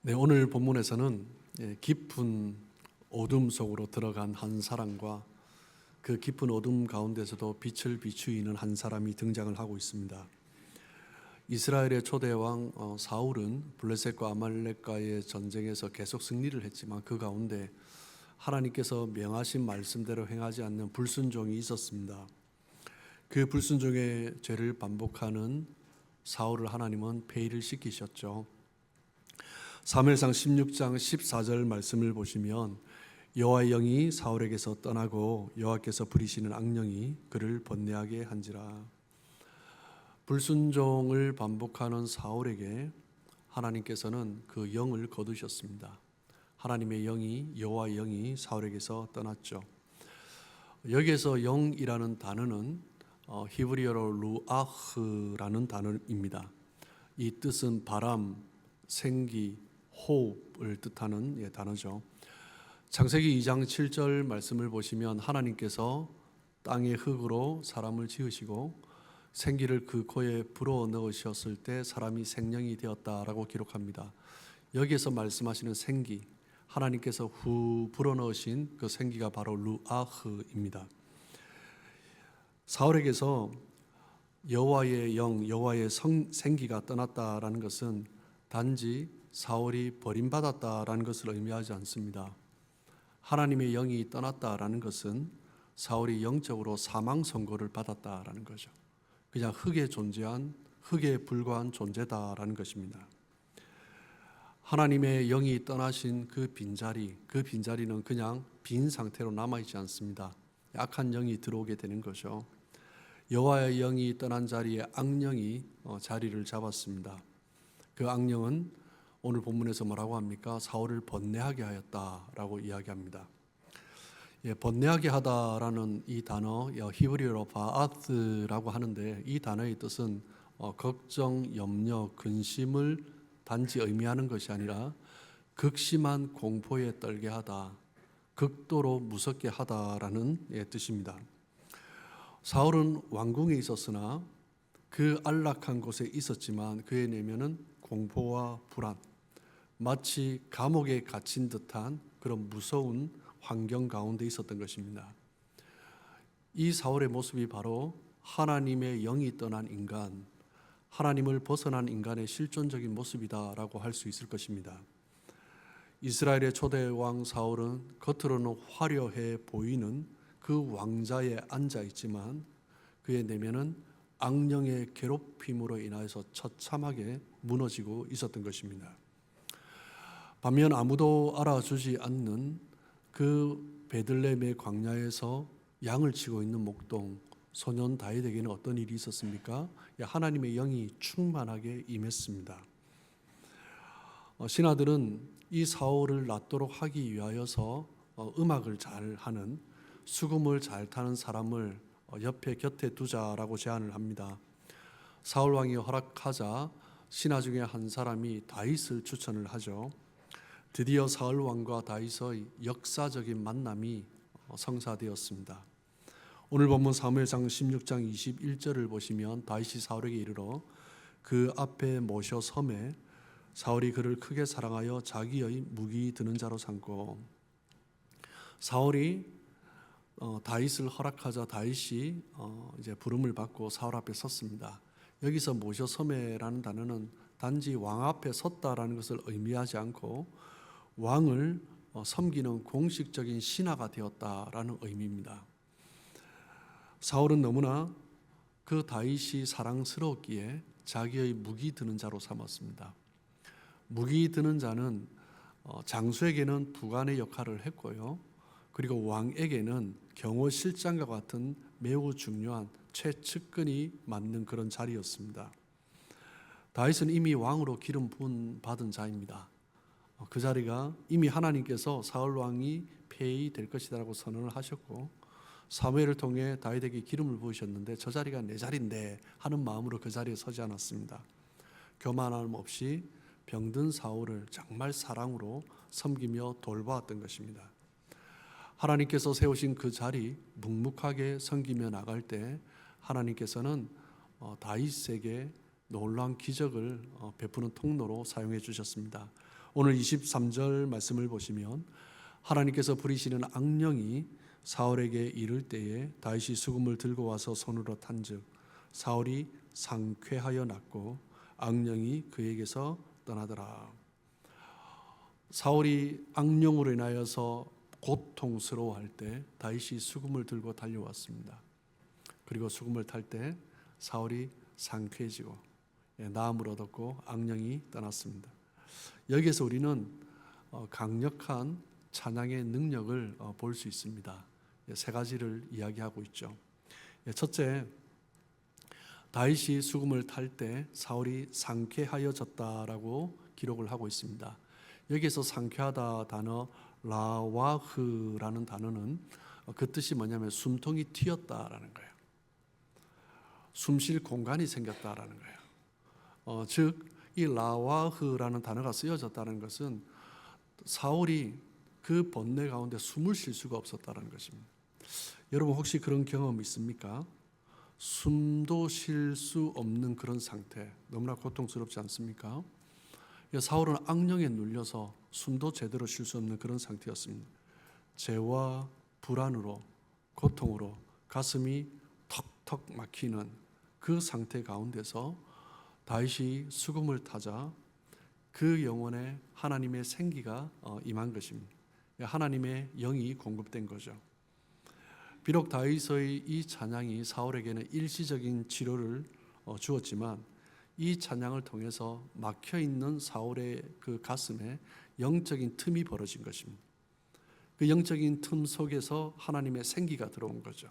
네, 오늘 본문에서는 깊은 어둠 속으로 들어간 한 사람과 그 깊은 어둠 가운데서도 빛을 비추이는 한 사람이 등장을 하고 있습니다. 이스라엘의 초대 왕 사울은 블레셋과 아말렉과의 전쟁에서 계속 승리를 했지만 그 가운데 하나님께서 명하신 말씀대로 행하지 않는 불순종이 있었습니다. 그 불순종의 죄를 반복하는 사울을 하나님은 폐위를 시키셨죠. 사무엘상 16장 14절 말씀을 보시면 여호와의 영이 사울에게서 떠나고 여호와께서 부리시는 악령이 그를 번뇌하게 한지라. 불순종을 반복하는 사울에게 하나님께서는 그 영을 거두셨습니다. 하나님의 영이, 여호와의 영이 사울에게서 떠났죠. 여기에서 영이라는 단어는 히브리어로 루아흐라는 단어입니다. 이 뜻은 바람, 생기, 호흡을 뜻하는 단어죠. 창세기 2장 7절 말씀을 보시면 하나님께서 땅의 흙으로 사람을 지으시고 생기를 그 코에 불어 넣으셨을 때 사람이 생명이 되었다라고 기록합니다. 여기에서 말씀하시는 생기, 하나님께서 후 불어 넣으신 그 생기가 바로 루아흐입니다. 사울에게서 여호와의 영, 여호와의 생기가 떠났다라는 것은 단지 사울이 버림받았다라는 것을 의미하지 않습니다. 하나님의 영이 떠났다라는 것은 사울이 영적으로 사망 선고를 받았다라는 거죠. 그냥 흙에 존재한, 흙에 불과한 존재다라는 것입니다. 하나님의 영이 떠나신 그 빈자리는 그냥 빈 상태로 남아있지 않습니다. 악한 영이 들어오게 되는 거죠. 여호와의 영이 떠난 자리에 악령이 자리를 잡았습니다. 그 악령은 오늘 본문에서 뭐라고 합니까? 사울을 번뇌하게 하였다라고 이야기합니다. 번뇌하게 하다라는 이 단어 히브리어로 바아스라고 하는데 이 단어의 뜻은 걱정, 염려, 근심을 단지 의미하는 것이 아니라 극심한 공포에 떨게 하다, 극도로 무섭게 하다라는 뜻입니다. 사울은 왕궁에 있었으나 그 안락한 곳에 있었지만 그의 내면은 공포와 불안, 마치 감옥에 갇힌 듯한 그런 무서운 환경 가운데 있었던 것입니다. 이 사울의 모습이 바로 하나님의 영이 떠난 인간, 하나님을 벗어난 인간의 실존적인 모습이다라고 할 수 있을 것입니다. 이스라엘의 초대 왕 사울은 겉으로는 화려해 보이는 그 왕자에 앉아 있지만 그의 내면은 악령의 괴롭힘으로 인하여서 처참하게 무너지고 있었던 것입니다. 반면 아무도 알아주지 않는 그 베들레헴의 광야에서 양을 치고 있는 목동 소년 다윗에게는 어떤 일이 있었습니까? 하나님의 영이 충만하게 임했습니다. 신하들은 이 사울을 낫도록 하기 위하여서 음악을 잘 하는, 수금을 잘 타는 사람을 옆에 곁에 두자라고 제안을 합니다. 사울 왕이 허락하자 신하 중에 한 사람이 다윗을 추천을 하죠. 드디어 사울 왕과 다윗의 역사적인 만남이 성사되었습니다. 오늘 본문 사무엘상 16장 21절을 보시면 다윗이 사울에게 이르러 그 앞에 모셔 섬에 사울이 그를 크게 사랑하여 자기의 무기 드는 자로 삼고, 사울이 다윗을 허락하자 다윗이 이제 부름을 받고 사울 앞에 섰습니다. 여기서 모셔 섬에라는 단어는 단지 왕 앞에 섰다라는 것을 의미하지 않고 왕을 섬기는 공식적인 신하가 되었다라는 의미입니다. 사울은 너무나 그 다윗이 사랑스러웠기에 자기의 무기 드는 자로 삼았습니다. 무기 드는 자는 장수에게는 부관의 역할을 했고요. 그리고 왕에게는 경호실장과 같은 매우 중요한 최측근이 맡는 그런 자리였습니다. 다윗은 이미 왕으로 기름 부음 받은 자입니다. 그 자리가 이미 하나님께서 사울 왕이 폐위될 것이라고 선언을 하셨고 사무엘을 통해 다윗에게 기름을 부으셨는데 저 자리가 내 자리인데 하는 마음으로 그 자리에 서지 않았습니다. 교만함 없이 병든 사울을 정말 사랑으로 섬기며 돌보았던 것입니다. 하나님께서 세우신 그 자리 묵묵하게 섬기며 나갈 때 하나님께서는 다윗에게 놀라운 기적을 베푸는 통로로 사용해 주셨습니다. 오늘 23절 말씀을 보시면 하나님께서 부리시는 악령이 사울에게 이를 때에 다윗이 수금을 들고 와서 손으로 탄즉 사울이 상쾌하여 낫고 악령이 그에게서 떠나더라. 사울이 악령으로 인하여서 고통스러워할 때 다윗이 수금을 들고 달려왔습니다. 그리고 수금을 탈 때 사울이 상쾌해지고 나음을 얻었고 악령이 떠났습니다. 여기에서 우리는 강력한 찬양의 능력을 볼 수 있습니다. 세 가지를 이야기하고 있죠. 첫째, 다윗이 수금을 탈 때 사울이 상쾌하여졌다라고 기록을 하고 있습니다. 여기에서 상쾌하다 단어 라와흐라는 단어는 그 뜻이 뭐냐면 숨통이 튀었다라는 거예요. 숨 쉴 공간이 생겼다라는 거예요. 즉 이 라와흐라는 단어가 쓰여졌다는 것은 사울이 그 번뇌 가운데 숨을 쉴 수가 없었다는 것입니다. 여러분 혹시 그런 경험 있습니까? 숨도 쉴 수 없는 그런 상태, 너무나 고통스럽지 않습니까? 사울은 악령에 눌려서 숨도 제대로 쉴 수 없는 그런 상태였습니다. 죄와 불안으로, 고통으로 가슴이 턱턱 막히는 그 상태 가운데서 다윗이 수금을 타자 그 영혼에 하나님의 생기가 임한 것입니다. 하나님의 영이 공급된 거죠. 비록 다윗의 이 찬양이 사울에게는 일시적인 치료를 주었지만 이 찬양을 통해서 막혀있는 사울의 그 가슴에 영적인 틈이 벌어진 것입니다. 그 영적인 틈 속에서 하나님의 생기가 들어온 거죠.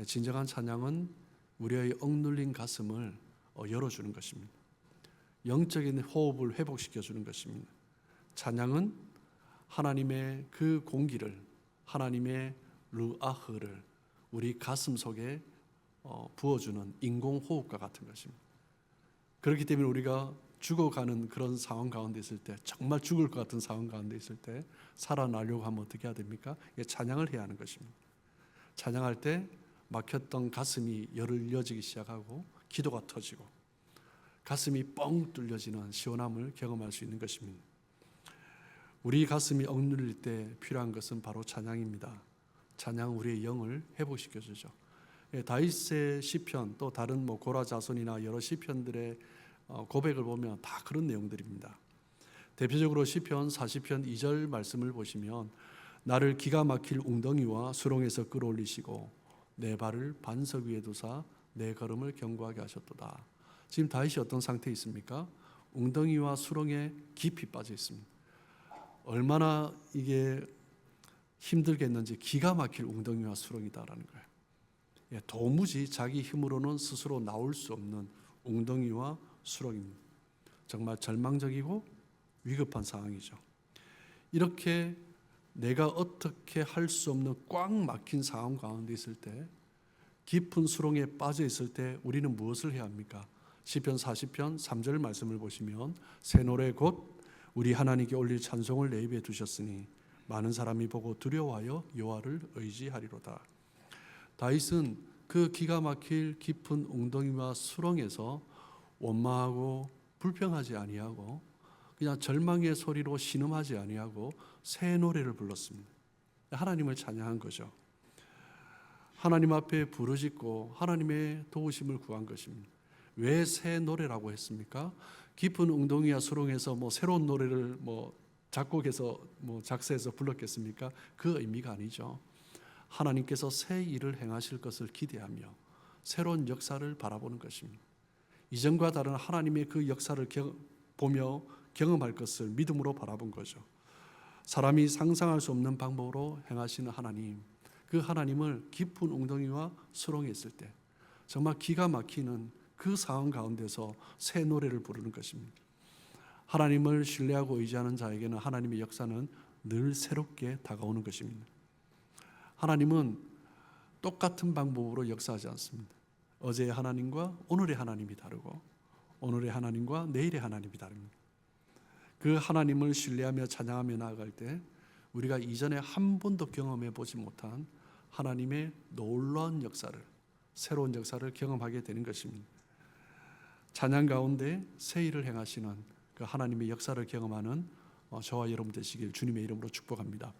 진정한 찬양은 우리의 억눌린 가슴을 열어주는 것입니다. 영적인 호흡을 회복시켜주는 것입니다. 찬양은 하나님의 그 공기를, 하나님의 르아흐를 우리 가슴 속에 부어주는 인공호흡과 같은 것입니다. 그렇기 때문에 우리가 죽어가는 그런 상황 가운데 있을 때, 정말 죽을 것 같은 상황 가운데 있을 때 살아나려고 하면 어떻게 해야 됩니까? 찬양을 해야 하는 것입니다. 찬양할 때 막혔던 가슴이 열려지기 시작하고 기도가 터지고 가슴이 뻥 뚫려지는 시원함을 경험할 수 있는 것입니다. 우리 가슴이 억눌릴 때 필요한 것은 바로 찬양입니다. 찬양 우리의 영을 회복시켜주죠. 다윗의 시편 또 다른 고라 자손이나 여러 시편들의 고백을 보면 다 그런 내용들입니다. 대표적으로 시편 40편 2절 말씀을 보시면 나를 기가 막힐 웅덩이와 수렁에서 끌어올리시고 내 발을 반석 위에 두사 내 걸음을 견고하게 하셨도다. 지금 다윗이 어떤 상태에 있습니까? 웅덩이와 수렁에 깊이 빠져 있습니다. 얼마나 이게 힘들겠는지 기가 막힐 웅덩이와 수렁이다라는 거예요. 도무지 자기 힘으로는 스스로 나올 수 없는 웅덩이와 수렁입니다. 정말 절망적이고 위급한 상황이죠. 이렇게 내가 어떻게 할 수 없는 꽉 막힌 상황 가운데 있을 때, 깊은 수렁에 빠져 있을 때 우리는 무엇을 해야 합니까? 시편 40편 3절 말씀을 보시면 새 노래 곧 우리 하나님께 올릴 찬송을 내 입에 두셨으니 많은 사람이 보고 두려워하여 여호와를 의지하리로다. 다윗은 그 기가 막힐 깊은 웅덩이와 수렁에서 원망하고 불평하지 아니하고 그냥 절망의 소리로 신음하지 아니하고 새 노래를 불렀습니다. 하나님을 찬양한 거죠. 하나님 앞에 부르짖고 하나님의 도우심을 구한 것입니다. 왜 새 노래라고 했습니까? 깊은 웅덩이와 수렁에서 새로운 노래를 작곡해서 작사해서 불렀겠습니까? 그 의미가 아니죠. 하나님께서 새 일을 행하실 것을 기대하며 새로운 역사를 바라보는 것입니다. 이전과 다른 하나님의 그 역사를 보며 경험할 것을 믿음으로 바라본 거죠. 사람이 상상할 수 없는 방법으로 행하시는 하나님, 그 하나님을 깊은 웅덩이와 수렁에 있을 때 정말 기가 막히는 그 상황 가운데서 새 노래를 부르는 것입니다. 하나님을 신뢰하고 의지하는 자에게는 하나님의 역사는 늘 새롭게 다가오는 것입니다. 하나님은 똑같은 방법으로 역사하지 않습니다. 어제의 하나님과 오늘의 하나님이 다르고 오늘의 하나님과 내일의 하나님이 다릅니다. 그 하나님을 신뢰하며 찬양하며 나아갈 때 우리가 이전에 한 번도 경험해 보지 못한 하나님의 놀라운 역사를, 새로운 역사를 경험하게 되는 것입니다. 찬양 가운데 새 일을 행하시는 그 하나님의 역사를 경험하는 저와 여러분 되시길 주님의 이름으로 축복합니다.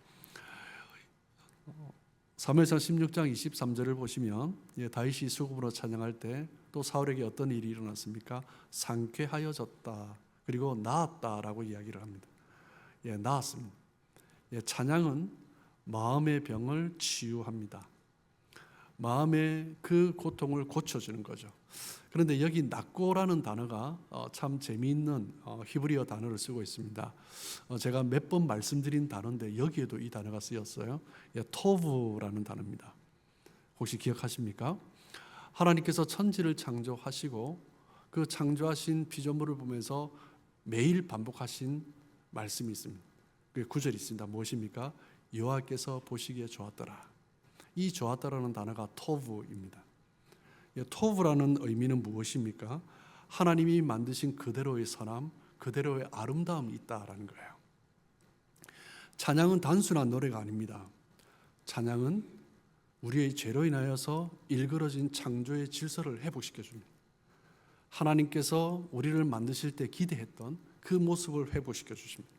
사무엘상 16장 23절을 보시면 다윗이 수금으로 찬양할 때 또 사울에게 어떤 일이 일어났습니까? 상쾌하여졌다. 그리고 나았다라고 이야기를 합니다. 나았습니다. 찬양은 마음의 병을 치유합니다. 마음의 그 고통을 고쳐주는 거죠. 그런데 여기 낫고라는 단어가 참 재미있는 히브리어 단어를 쓰고 있습니다. 제가 몇 번 말씀드린 단어인데 여기에도 이 단어가 쓰였어요. 토브라는 단어입니다. 혹시 기억하십니까? 하나님께서 천지를 창조하시고 그 창조하신 피조물을 보면서 매일 반복하신 말씀이 있습니다. 그 구절이 있습니다. 무엇입니까? 여호와께서 보시기에 좋았더라. 이 좋았다라는 단어가 토브입니다. 토브라는 의미는 무엇입니까? 하나님이 만드신 그대로의 선함, 그대로의 아름다움이 있다라는 거예요. 찬양은 단순한 노래가 아닙니다. 찬양은 우리의 죄로 인하여서 일그러진 창조의 질서를 회복시켜 줍니다. 하나님께서 우리를 만드실 때 기대했던 그 모습을 회복시켜 주십니다.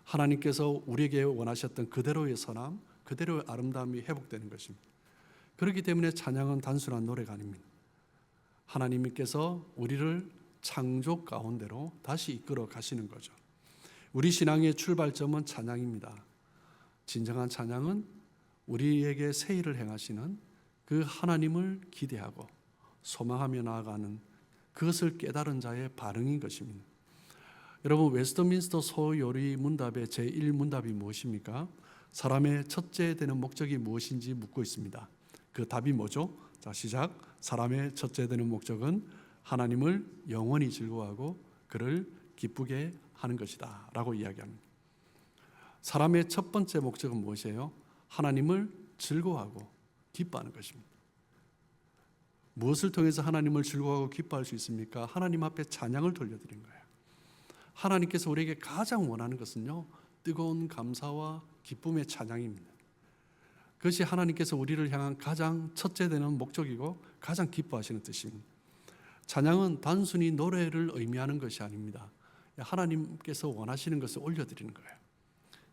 하나님께서 우리에게 원하셨던 그대로의 선함, 그대로의 아름다움이 회복되는 것입니다. 그렇기 때문에 찬양은 단순한 노래가 아닙니다. 하나님께서 우리를 창조 가운데로 다시 이끌어 가시는 거죠. 우리 신앙의 출발점은 찬양입니다. 진정한 찬양은 우리에게 새 일을 행하시는 그 하나님을 기대하고 소망하며 나아가는 그것을 깨달은 자의 반응인 것입니다. 여러분, 웨스트민스터 소요리 문답의 제1문답이 무엇입니까? 사람의 첫째 되는 목적이 무엇인지 묻고 있습니다. 그 답이 뭐죠? 자, 시작. 사람의 첫째 되는 목적은 하나님을 영원히 즐거워하고 그를 기쁘게 하는 것이다 라고 이야기합니다. 사람의 첫 번째 목적은 무엇이에요? 하나님을 즐거워하고 기뻐하는 것입니다. 무엇을 통해서 하나님을 즐거워하고 기뻐할 수 있습니까? 하나님 앞에 찬양을 돌려드린 거예요. 하나님께서 우리에게 가장 원하는 것은요, 뜨거운 감사와 기쁨의 찬양입니다. 그것이 하나님께서 우리를 향한 가장 첫째 되는 목적이고 가장 기뻐하시는 뜻입니다. 찬양은 단순히 노래를 의미하는 것이 아닙니다. 하나님께서 원하시는 것을 올려드리는 거예요.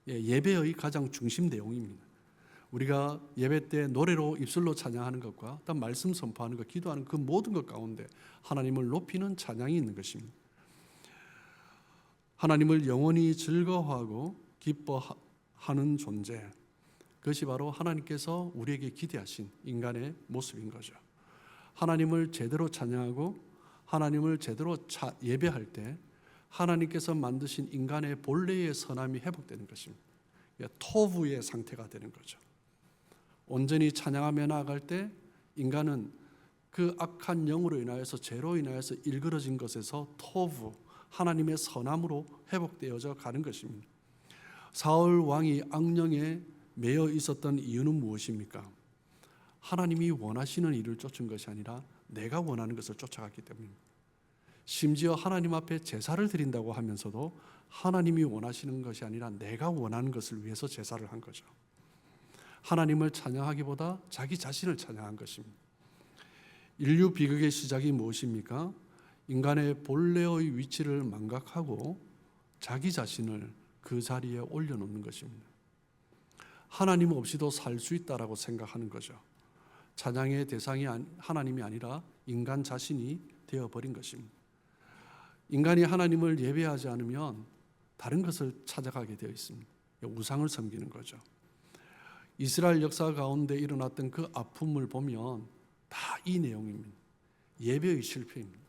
예배의 가장 중심 내용입니다. 우리가 예배 때 노래로 입술로 찬양하는 것과 또 말씀 선포하는 것, 기도하는 그 모든 것 가운데 하나님을 높이는 찬양이 있는 것입니다. 하나님을 영원히 즐거워하고 기뻐하는 존재, 그것이 바로 하나님께서 우리에게 기대하신 인간의 모습인 거죠. 하나님을 제대로 찬양하고 하나님을 제대로 예배할 때 하나님께서 만드신 인간의 본래의 선함이 회복되는 것입니다. 토부의 상태가 되는 거죠. 온전히 찬양하며 나아갈 때 인간은 그 악한 영으로 인하여서 죄로 인하여서 일그러진 것에서 토부, 하나님의 선함으로 회복되어져 가는 것입니다. 사울 왕이 악령에 매여 있었던 이유는 무엇입니까? 하나님이 원하시는 일을 쫓은 것이 아니라 내가 원하는 것을 쫓아갔기 때문입니다. 심지어 하나님 앞에 제사를 드린다고 하면서도 하나님이 원하시는 것이 아니라 내가 원하는 것을 위해서 제사를 한 거죠. 하나님을 찬양하기보다 자기 자신을 찬양한 것입니다. 인류 비극의 시작이 무엇입니까? 인간의 본래의 위치를 망각하고 자기 자신을 그 자리에 올려놓는 것입니다. 하나님 없이도 살 수 있다라고 생각하는 거죠. 찬양의 대상이 하나님이 아니라 인간 자신이 되어버린 것입니다. 인간이 하나님을 예배하지 않으면 다른 것을 찾아가게 되어 있습니다. 우상을 섬기는 거죠. 이스라엘 역사 가운데 일어났던 그 아픔을 보면 다 이 내용입니다. 예배의 실패입니다.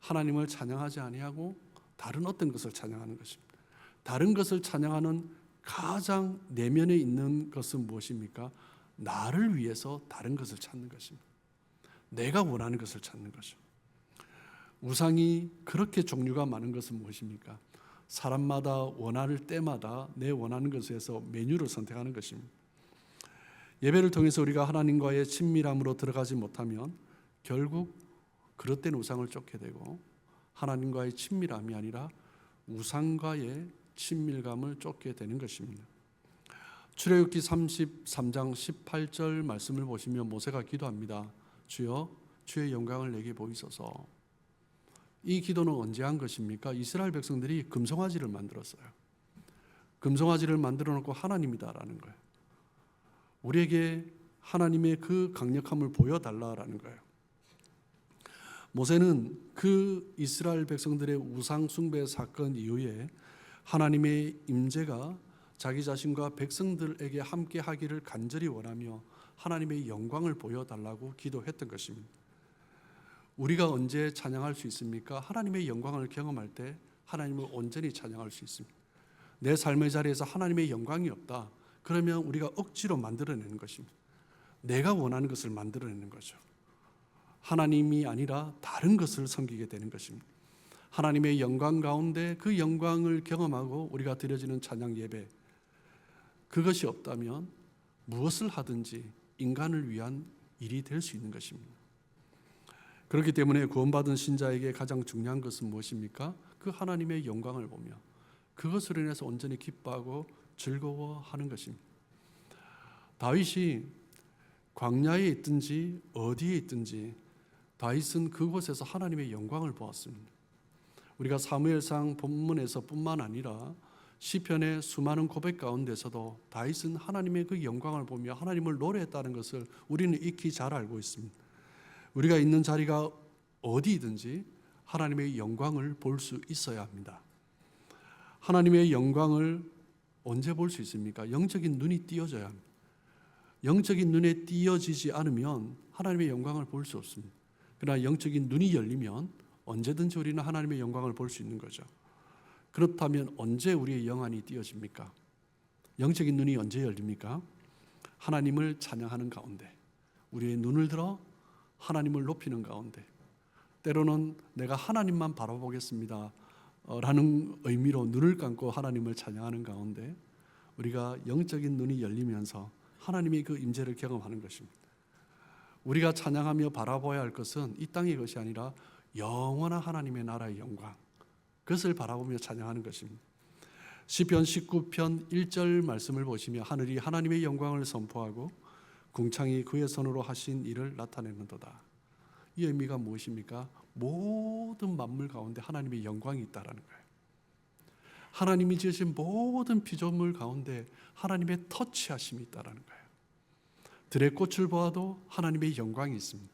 하나님을 찬양하지 아니하고 다른 어떤 것을 찬양하는 것입니다. 다른 것을 찬양하는 가장 내면에 있는 것은 무엇입니까? 나를 위해서 다른 것을 찾는 것입니다. 내가 원하는 것을 찾는 거죠. 우상이 그렇게 종류가 많은 것은 무엇입니까? 사람마다 원할 때마다 내 원하는 것에서 메뉴를 선택하는 것입니다. 예배를 통해서 우리가 하나님과의 친밀함으로 들어가지 못하면 결국 그릇된 우상을 쫓게 되고 하나님과의 친밀함이 아니라 우상과의 친밀감을 쫓게 되는 것입니다. 출애굽기 33장 18절 말씀을 보시면 모세가 기도합니다. 주여, 주의 영광을 내게 보이소서. 이 기도는 언제 한 것입니까? 이스라엘 백성들이 금송아지를 만들었어요. 금송아지를 만들어 놓고 하나님이다라는 거예요. 우리에게 하나님의 그 강력함을 보여달라라는 거예요. 모세는 그 이스라엘 백성들의 우상 숭배 사건 이후에 하나님의 임재가 자기 자신과 백성들에게 함께 하기를 간절히 원하며 하나님의 영광을 보여달라고 기도했던 것입니다. 우리가 언제 찬양할 수 있습니까? 하나님의 영광을 경험할 때 하나님을 온전히 찬양할 수 있습니다. 내 삶의 자리에서 하나님의 영광이 없다. 그러면 우리가 억지로 만들어내는 것입니다. 내가 원하는 것을 만들어내는 거죠. 하나님이 아니라 다른 것을 섬기게 되는 것입니다. 하나님의 영광 가운데 그 영광을 경험하고 우리가 드려지는 찬양 예배, 그것이 없다면 무엇을 하든지 인간을 위한 일이 될 수 있는 것입니다. 그렇기 때문에 구원받은 신자에게 가장 중요한 것은 무엇입니까? 그 하나님의 영광을 보며 그것으로 인해서 온전히 기뻐하고 즐거워하는 것입니다. 다윗이 광야에 있든지 어디에 있든지 다윗은 그곳에서 하나님의 영광을 보았습니다. 우리가 사무엘상 본문에서 뿐만 아니라 시편의 수많은 고백 가운데서도 다윗은 하나님의 그 영광을 보며 하나님을 노래했다는 것을 우리는 익히 잘 알고 있습니다. 우리가 있는 자리가 어디든지 하나님의 영광을 볼 수 있어야 합니다. 하나님의 영광을 언제 볼 수 있습니까? 영적인 눈이 띄어져야 합니다. 영적인 눈에 띄어지지 않으면 하나님의 영광을 볼 수 없습니다. 그러나 영적인 눈이 열리면 언제든지 우리는 하나님의 영광을 볼 수 있는 거죠. 그렇다면 언제 우리의 영안이 띄어집니까? 영적인 눈이 언제 열립니까? 하나님을 찬양하는 가운데, 우리의 눈을 들어 하나님을 높이는 가운데, 때로는 내가 하나님만 바라보겠습니다 라는 의미로 눈을 감고 하나님을 찬양하는 가운데 우리가 영적인 눈이 열리면서 하나님의 그 임재를 경험하는 것입니다. 우리가 찬양하며 바라봐야 할 것은 이 땅의 것이 아니라 영원한 하나님의 나라의 영광, 그것을 바라보며 찬양하는 것입니다. 시편 19편 1절 말씀을 보시며 하늘이 하나님의 영광을 선포하고 궁창이 그의 손으로 하신 일을 나타내는도다. 이 의미가 무엇입니까? 모든 만물 가운데 하나님의 영광이 있다라는 거예요. 하나님이 지으신 모든 피조물 가운데 하나님의 터치하심이 있다라는 거예요. 들의 꽃을 보아도 하나님의 영광이 있습니다.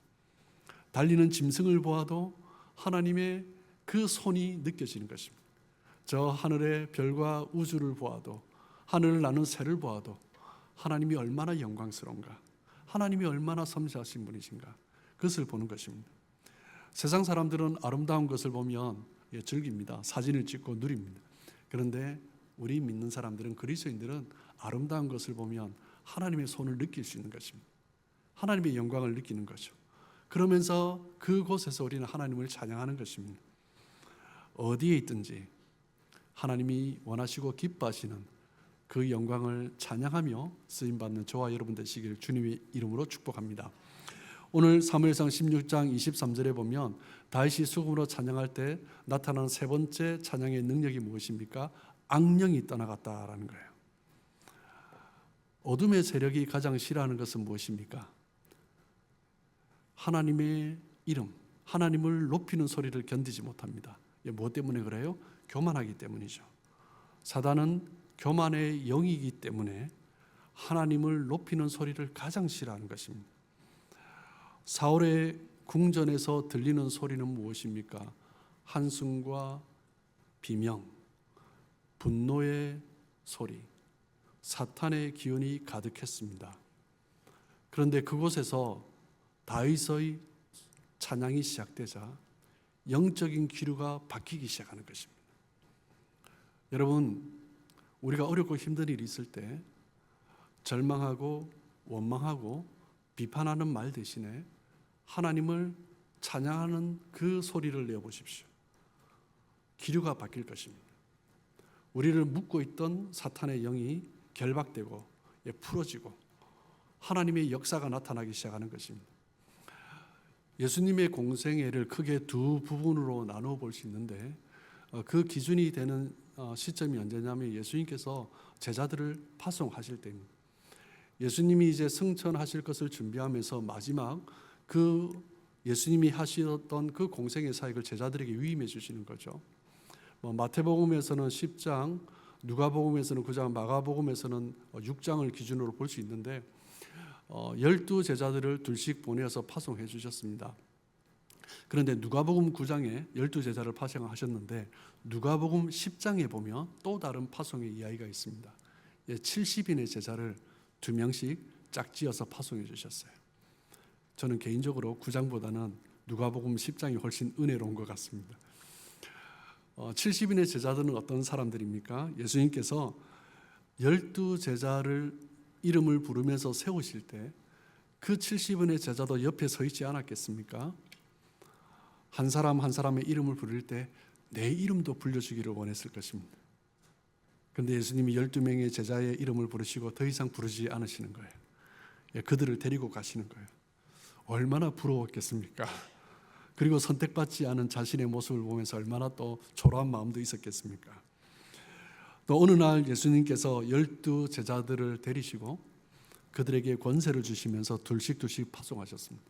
달리는 짐승을 보아도 하나님의 그 손이 느껴지는 것입니다. 저 하늘의 별과 우주를 보아도, 하늘을 나는 새를 보아도 하나님이 얼마나 영광스러운가, 하나님이 얼마나 섬세하신 분이신가, 그것을 보는 것입니다. 세상 사람들은 아름다운 것을 보면 즐깁니다. 사진을 찍고 누립니다. 그런데 우리 믿는 사람들은, 그리스도인들은 아름다운 것을 보면 하나님의 손을 느낄 수 있는 것입니다. 하나님의 영광을 느끼는 거죠. 그러면서 그곳에서 우리는 하나님을 찬양하는 것입니다. 어디에 있든지 하나님이 원하시고 기뻐하시는 그 영광을 찬양하며 쓰임받는 저와 여러분 되시기를 주님의 이름으로 축복합니다. 오늘 사무엘상 16장 23절에 보면 다윗이 수금으로 찬양할 때 나타나는 세 번째 찬양의 능력이 무엇입니까? 악령이 떠나갔다라는 거예요. 어둠의 세력이 가장 싫어하는 것은 무엇입니까? 하나님의 이름, 하나님을 높이는 소리를 견디지 못합니다. 무엇 때문에 그래요? 교만하기 때문이죠. 사단은 교만의 영이기 때문에 하나님을 높이는 소리를 가장 싫어하는 것입니다. 사울의 궁전에서 들리는 소리는 무엇입니까? 한숨과 비명, 분노의 소리, 사탄의 기운이 가득했습니다. 그런데 그곳에서 다윗의 찬양이 시작되자 영적인 기류가 바뀌기 시작하는 것입니다. 여러분, 우리가 어렵고 힘든 일이 있을 때 절망하고 원망하고 비판하는 말 대신에 하나님을 찬양하는 그 소리를 내어보십시오. 기류가 바뀔 것입니다. 우리를 묶고 있던 사탄의 영이 결박되고 풀어지고 하나님의 역사가 나타나기 시작하는 것입니다. 예수님의 공생애를 크게 두 부분으로 나누어 볼 수 있는데 그 기준이 되는 시점이 언제냐면 예수님께서 제자들을 파송하실 때입니다. 예수님이 이제 승천하실 것을 준비하면서 마지막 그 예수님이 하시던 그 공생의 사역을 제자들에게 위임해 주시는 거죠. 마태복음에서는 10장, 누가복음에서는 9장, 마가복음에서는 6장을 기준으로 볼 수 있는데 12제자들을 둘씩 보내서 파송해 주셨습니다. 그런데 누가복음 9장에 12제자를 파송하셨는데 누가복음 10장에 보면 또 다른 파송의 이야기가 있습니다. 70인의 제자를 2명씩 짝지어서 파송해 주셨어요. 저는 개인적으로 9장보다는 누가복음 10장이 훨씬 은혜로운 것 같습니다. 70인의 제자들은 어떤 사람들입니까? 예수님께서 12제자를 이름을 부르면서 세우실 때 그 70인의 제자도 옆에 서 있지 않았겠습니까? 한 사람 한 사람의 이름을 부를 때 내 이름도 불려주기를 원했을 것입니다. 그런데 예수님이 12명의 제자의 이름을 부르시고 더 이상 부르지 않으시는 거예요. 그들을 데리고 가시는 거예요. 얼마나 부러웠겠습니까? 그리고 선택받지 않은 자신의 모습을 보면서 얼마나 또 초라한 마음도 있었겠습니까? 또 어느 날 예수님께서 12제자들을 데리시고 그들에게 권세를 주시면서 둘씩 파송하셨습니다.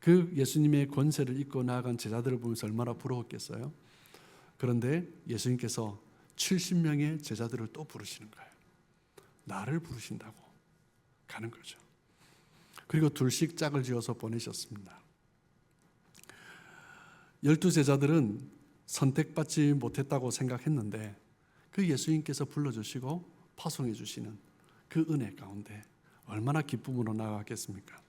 그 예수님의 권세를 입고 나아간 제자들을 보면서 얼마나 부러웠겠어요? 그런데 예수님께서 70명의 제자들을 또 부르시는 거예요. 나를 부르신다고 가는 거죠. 그리고 둘씩 짝을 지어서 보내셨습니다. 12제자들은 선택받지 못했다고 생각했는데 그 예수님께서 불러주시고 파송해 주시는 그 은혜 가운데 얼마나 기쁨으로 나아갔겠습니까?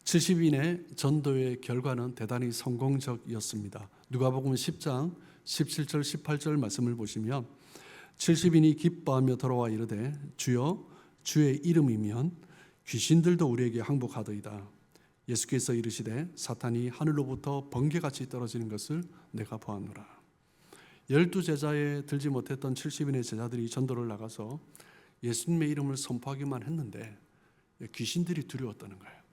70인의 전도의 결과는 대단히 성공적이었습니다. 누가복음 10장 17절 18절 말씀을 보시면 70인이 기뻐하며 돌아와 이르되 주여 주의 이름이면 귀신들도 우리에게 항복하더이다. 예수께서 이르시되 사탄이 하늘로부터 번개같이 떨어지는 것을 내가 보았노라. 12제자에 들지 못했던 70인의 제자들이 전도를 나가서 예수님의 이름을 선포하기만 했는데 귀신들이 두려웠다는 거예요.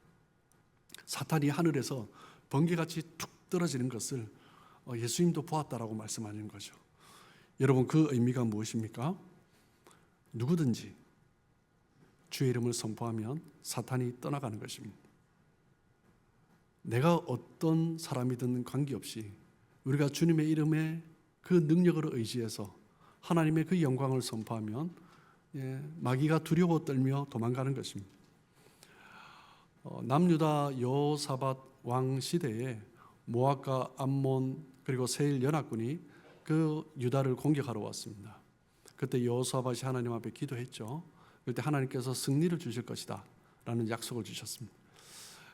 사탄이 하늘에서 번개같이 툭 떨어지는 것을 예수님도 보았다라고 말씀하는 거죠. 여러분, 그 의미가 무엇입니까? 누구든지 주의 이름을 선포하면 사탄이 떠나가는 것입니다. 내가 어떤 사람이든 관계없이 우리가 주님의 이름에 그 능력을 의지해서 하나님의 그 영광을 선포하면 마귀가 두려워 떨며 도망가는 것입니다. 남유다 여호사밧 왕 시대에 모압과 암몬 그리고 세일 연합군이 그 유다를 공격하러 왔습니다. 그때 여호사밧이 하나님 앞에 기도했죠. 그때 하나님께서 승리를 주실 것이다 라는 약속을 주셨습니다.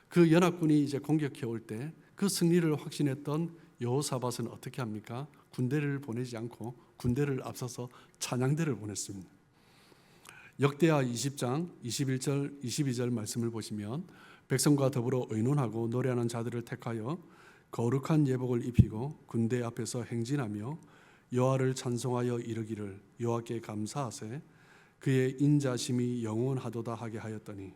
그 연합군이 이제 공격해 올 때 그 승리를 확신했던 여호사밧은 어떻게 합니까? 군대를 보내지 않고 군대를 앞서서 찬양대를 보냈습니다. 역대하 20장 21절 22절 말씀을 보시면 백성과 더불어 의논하고 노래하는 자들을 택하여 거룩한 예복을 입히고 군대 앞에서 행진하며 여호와를 찬송하여 이르기를 여호와께 감사하세 그의 인자심이 영원하도다 하게 하였더니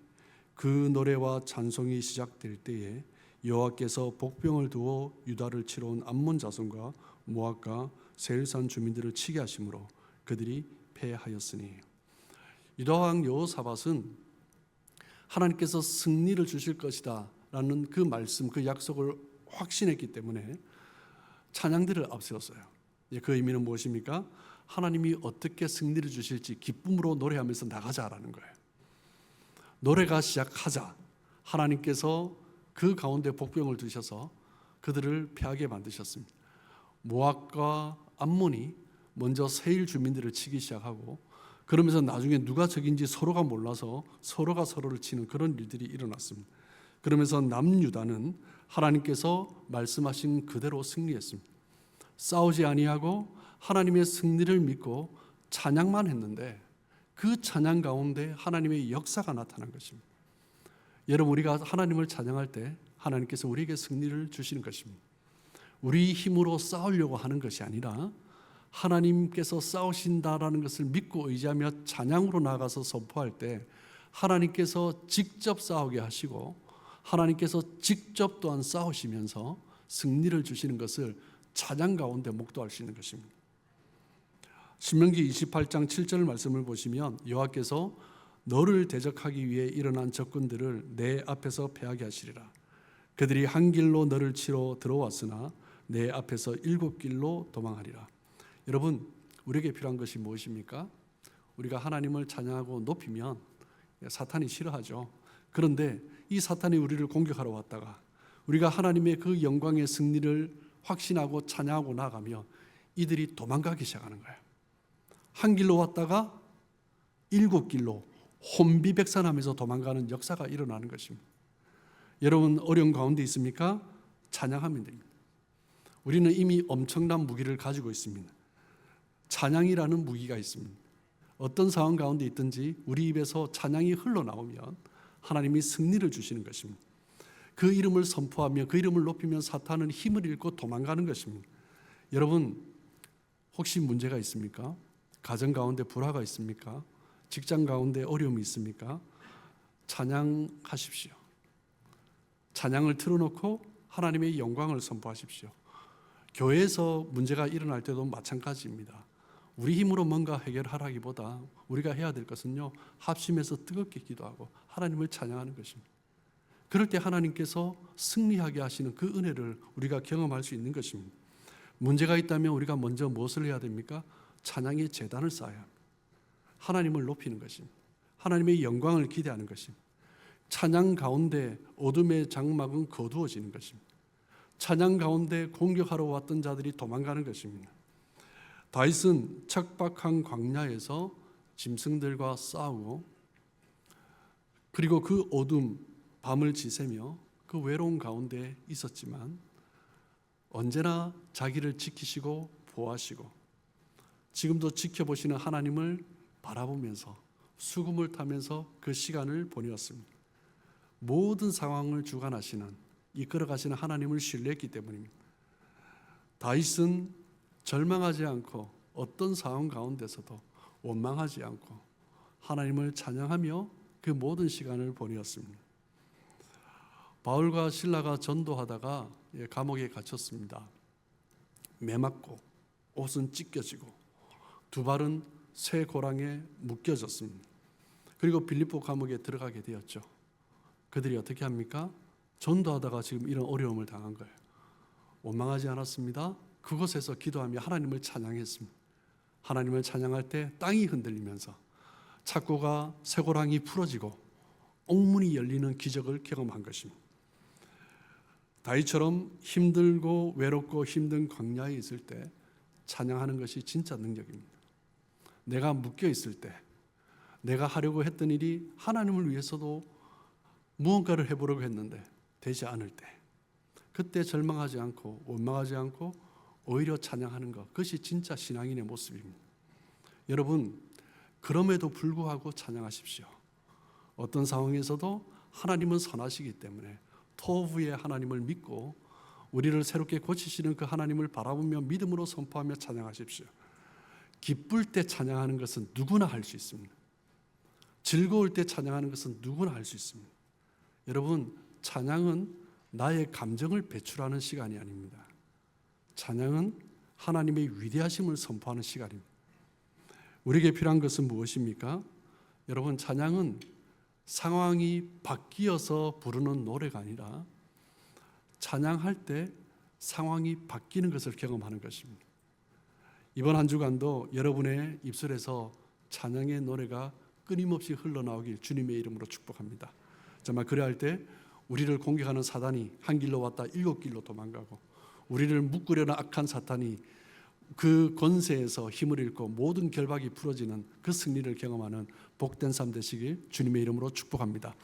그 노래와 찬송이 시작될 때에 여호와께서 복병을 두어 유다를 치러 온 암몬 자손과 모압과 세일산 주민들을 치게 하심으로 그들이 패하였으니. 유다 왕 여호사밧은 하나님께서 승리를 주실 것이다 라는 그 말씀, 그 약속을 확신했기 때문에 찬양들을 앞세웠어요. 그 의미는 무엇입니까? 하나님이 어떻게 승리를 주실지 기쁨으로 노래하면서 나가자라는 거예요. 노래가 시작하자 하나님께서 그 가운데 복병을 두셔서 그들을 패하게 만드셨습니다. 모압과 암몬이 먼저 세일 주민들을 치기 시작하고 그러면서 나중에 누가 적인지 서로가 몰라서 서로가 서로를 치는 그런 일들이 일어났습니다. 그러면서 남유다는 하나님께서 말씀하신 그대로 승리했습니다. 싸우지 아니하고 하나님의 승리를 믿고 찬양만 했는데 그 찬양 가운데 하나님의 역사가 나타난 것입니다. 여러분, 우리가 하나님을 찬양할 때 하나님께서 우리에게 승리를 주시는 것입니다. 우리 힘으로 싸우려고 하는 것이 아니라 하나님께서 싸우신다라는 것을 믿고 의지하며 찬양으로 나가서 선포할 때 하나님께서 직접 싸우게 하시고 하나님께서 직접 또한 싸우시면서 승리를 주시는 것을 찬양 가운데 목도할 수 있는 것입니다. 신명기 28장 7절 말씀을 보시면 여호와께서 너를 대적하기 위해 일어난 적군들을 내 앞에서 패하게 하시리라. 그들이 한 길로 너를 치러 들어왔으나 내 앞에서 7길로 도망하리라. 여러분, 우리에게 필요한 것이 무엇입니까? 우리가 하나님을 찬양하고 높이면 사탄이 싫어하죠. 그런데 이 사탄이 우리를 공격하러 왔다가 우리가 하나님의 그 영광의 승리를 확신하고 찬양하고 나가면 이들이 도망가기 시작하는 거예요. 한 길로 왔다가 7길로 혼비백산하면서 도망가는 역사가 일어나는 것입니다. 여러분, 어려운 가운데 있습니까? 찬양하면 됩니다. 우리는 이미 엄청난 무기를 가지고 있습니다. 찬양이라는 무기가 있습니다. 어떤 상황 가운데 있든지 우리 입에서 찬양이 흘러나오면 하나님이 승리를 주시는 것입니다. 그 이름을 선포하며 그 이름을 높이면 사탄은 힘을 잃고 도망가는 것입니다. 여러분, 혹시 문제가 있습니까? 가정 가운데 불화가 있습니까? 직장 가운데 어려움이 있습니까? 찬양하십시오. 찬양을 틀어놓고 하나님의 영광을 선포하십시오. 교회에서 문제가 일어날 때도 마찬가지입니다. 우리 힘으로 뭔가 해결하라기보다 우리가 해야 될 것은요, 합심해서 뜨겁게 기도하고 하나님을 찬양하는 것입니다. 그럴 때 하나님께서 승리하게 하시는 그 은혜를 우리가 경험할 수 있는 것입니다. 문제가 있다면 우리가 먼저 무엇을 해야 됩니까? 찬양의 제단을 쌓아야 합니다. 하나님을 높이는 것입니다. 하나님의 영광을 기대하는 것입니다. 찬양 가운데 어둠의 장막은 거두어지는 것입니다. 찬양 가운데 공격하러 왔던 자들이 도망가는 것입니다. 다윗은 척박한 광야에서 짐승들과 싸우고 그리고 그 어둠 밤을 지새며 그 외로운 가운데 있었지만 언제나 자기를 지키시고 보호하시고 지금도 지켜보시는 하나님을 바라보면서 수금을 타면서 그 시간을 보내었습니다. 모든 상황을 주관하시는 이끌어가시는 하나님을 신뢰했기 때문입니다. 다윗은 절망하지 않고 어떤 상황 가운데서도 원망하지 않고 하나님을 찬양하며 그 모든 시간을 보내었습니다. 바울과 실라가 전도하다가 감옥에 갇혔습니다. 매맞고 옷은 찢겨지고 두 발은 쇠 고랑에 묶여졌습니다. 그리고 빌립보 감옥에 들어가게 되었죠. 그들이 어떻게 합니까? 전도하다가 지금 이런 어려움을 당한 거예요. 원망하지 않았습니다. 그곳에서 기도하며 하나님을 찬양했습니다. 하나님을 찬양할 때 땅이 흔들리면서 착고가 쇠고랑이 풀어지고 옥문이 열리는 기적을 경험한 것입니다. 다윗처럼 힘들고 외롭고 힘든 광야에 있을 때 찬양하는 것이 진짜 능력입니다. 내가 묶여 있을 때, 내가 하려고 했던 일이 하나님을 위해서도 무언가를 해보려고 했는데 되지 않을 때, 그때 절망하지 않고 원망하지 않고 오히려 찬양하는 것, 그것이 진짜 신앙인의 모습입니다. 여러분, 그럼에도 불구하고 찬양하십시오. 어떤 상황에서도 하나님은 선하시기 때문에 토부의 하나님을 믿고 우리를 새롭게 고치시는 그 하나님을 바라보며 믿음으로 선포하며 찬양하십시오. 기쁠 때 찬양하는 것은 누구나 할 수 있습니다. 즐거울 때 찬양하는 것은 누구나 할 수 있습니다. 여러분, 찬양은 나의 감정을 배출하는 시간이 아닙니다. 찬양은 하나님의 위대하심을 선포하는 시간입니다. 우리에게 필요한 것은 무엇입니까? 여러분, 찬양은 상황이 바뀌어서 부르는 노래가 아니라 찬양할 때 상황이 바뀌는 것을 경험하는 것입니다. 이번 한 주간도 여러분의 입술에서 찬양의 노래가 끊임없이 흘러나오길 주님의 이름으로 축복합니다. 정말 그래야 할 때 우리를 공격하는 사단이 한 길로 왔다 7길로 도망가고 우리를 묶으려는 악한 사탄이 그 권세에서 힘을 잃고 모든 결박이 풀어지는 그 승리를 경험하는 복된 삶 되시길 주님의 이름으로 축복합니다.